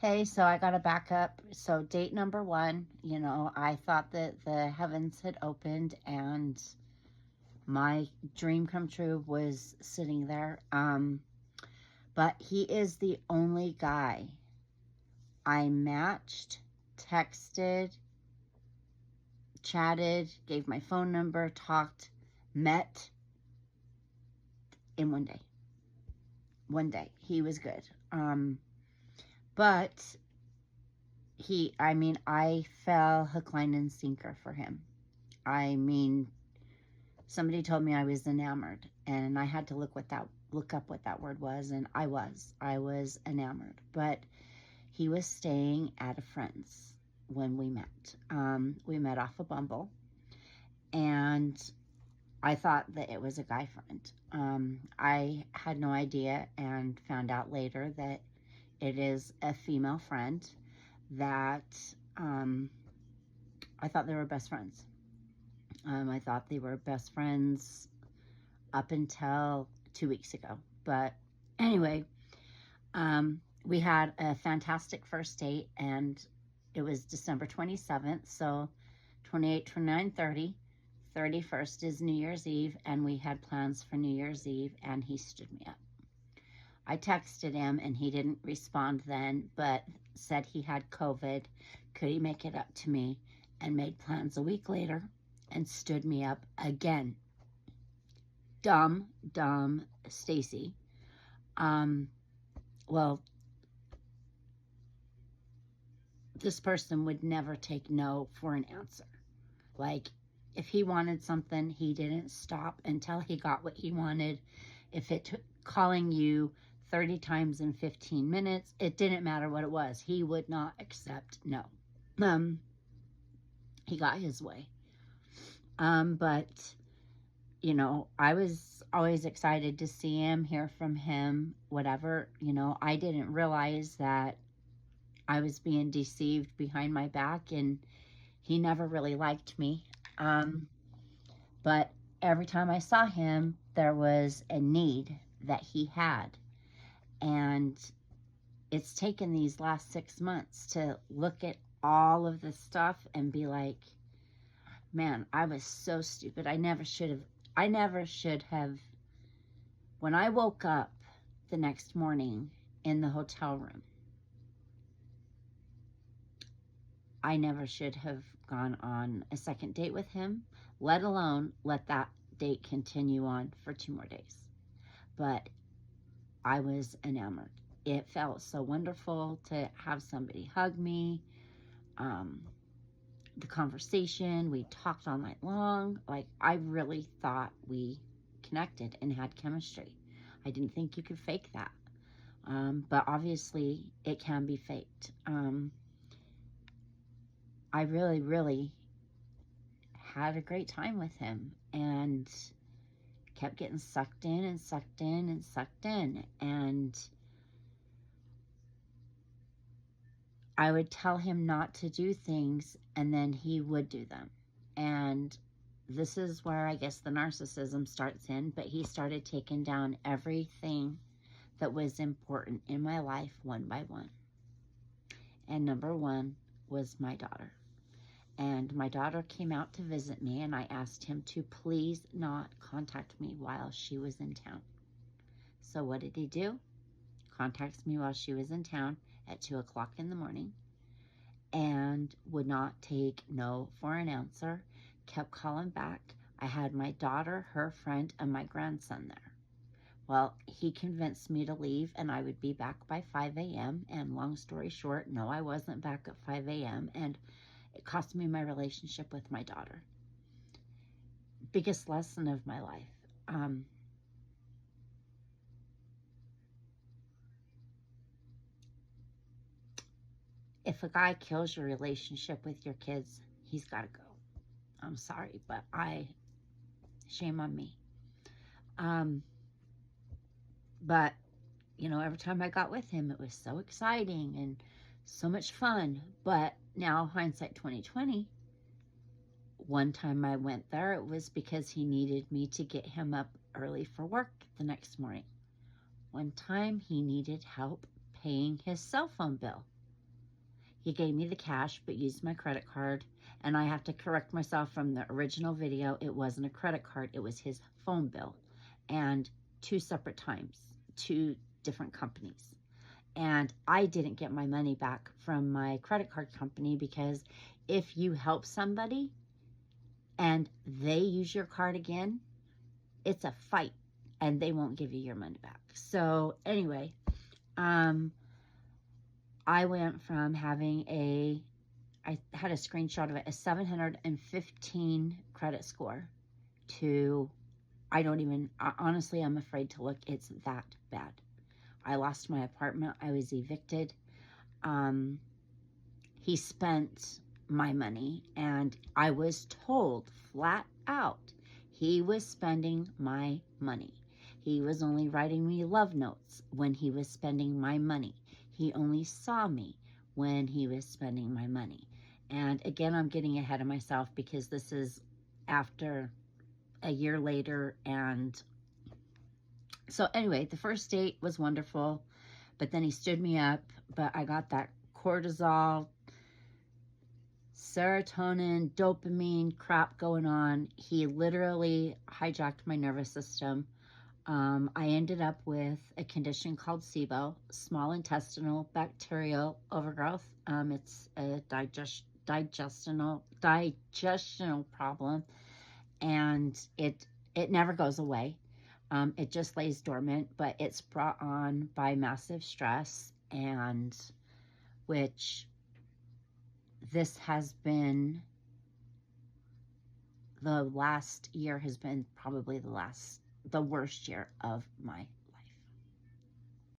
Hey, so I got to back up. So, date number one, I thought that the heavens had opened and my dream come true was sitting there. But he is the only guy I matched, texted, chatted, gave my phone number, talked, met in one day. One day. He was good. But I fell hook, line, and sinker for him. I mean, somebody told me I was enamored, and I had to look up what that word was, and I was enamored. But he was staying at a friend's when we met. We met off a Bumble, and I thought that it was a guy friend. I had no idea, and found out later that it is a female friend that I thought they were best friends. I thought they were best friends up until 2 weeks ago. But anyway, we had a fantastic first date, and it was December 27th. So 28, 29, 30. 31st is New Year's Eve, and we had plans for New Year's Eve, and he stood me up. I texted him, and he didn't respond then, but said he had COVID. Could he make it up to me? And made plans a week later and stood me up again. Dumb Stacy. Well, this person would never take no for an answer. Like, if he wanted something, he didn't stop until he got what he wanted. If it took calling you 30 times in 15 minutes, it didn't matter what it was. He would not accept no. He got his way. But I was always excited to see him, hear from him, whatever. I didn't realize that I was being deceived behind my back, and he never really liked me. But every time I saw him, there was a need that he had. And it's taken these last 6 months to look at all of this stuff and be like, man, I was so stupid. I never should have. When I woke up the next morning in the hotel room, I never should have gone on a second date with him, let alone let that date continue on for 2 more days. But I was enamored. It felt so wonderful to have somebody hug me. The conversation, we talked all night long. Like, I really thought we connected and had chemistry. I didn't think you could fake that. But obviously, it can be faked. I really, really had a great time with him, and kept getting sucked in and sucked in and sucked in. And I would tell him not to do things, and then he would do them. And this is where I guess the narcissism starts in, but he started taking down everything that was important in my life one by one. And number one was my daughter. And my daughter came out to visit me, and I asked him to please not contact me while she was in town. So what did he do? Contacts me while she was in town at 2 o'clock in the morning, and would not take no for an answer, kept calling back. I had my daughter, her friend, and my grandson there. Well, he convinced me to leave, and I would be back by 5 a.m. And long story short, no, I wasn't back at 5 a.m. And it cost me my relationship with my daughter. Biggest lesson of my life. If a guy kills your relationship with your kids, he's got to go. I'm sorry, but shame on me. But, every time I got with him, it was so exciting and so much fun. But now, hindsight 2020, one time I went there, it was because he needed me to get him up early for work the next morning. One time he needed help paying his cell phone bill. He gave me the cash, but used my credit card. And I have to correct myself from the original video. It wasn't a credit card. It was his phone bill. And 2 separate times, 2 different companies. And I didn't get my money back from my credit card company, because if you help somebody and they use your card again, it's a fight and they won't give you your money back. So anyway, I went from having I had a screenshot of it, a 715 credit score, to, honestly, I'm afraid to look. It's that bad. I lost my apartment. I was evicted. He spent my money, and I was told flat out he was spending my money. He was only writing me love notes when he was spending my money. He only saw me when he was spending my money. And again, I'm getting ahead of myself because this is after a year later. And so anyway, the first date was wonderful, but then he stood me up. But I got that cortisol, serotonin, dopamine crap going on. He literally hijacked my nervous system. I ended up with a condition called SIBO, small intestinal bacterial overgrowth. It's a digestional problem, and it never goes away. It just lays dormant, but it's brought on by massive stress, and which this has been, the last year has been probably the worst year of my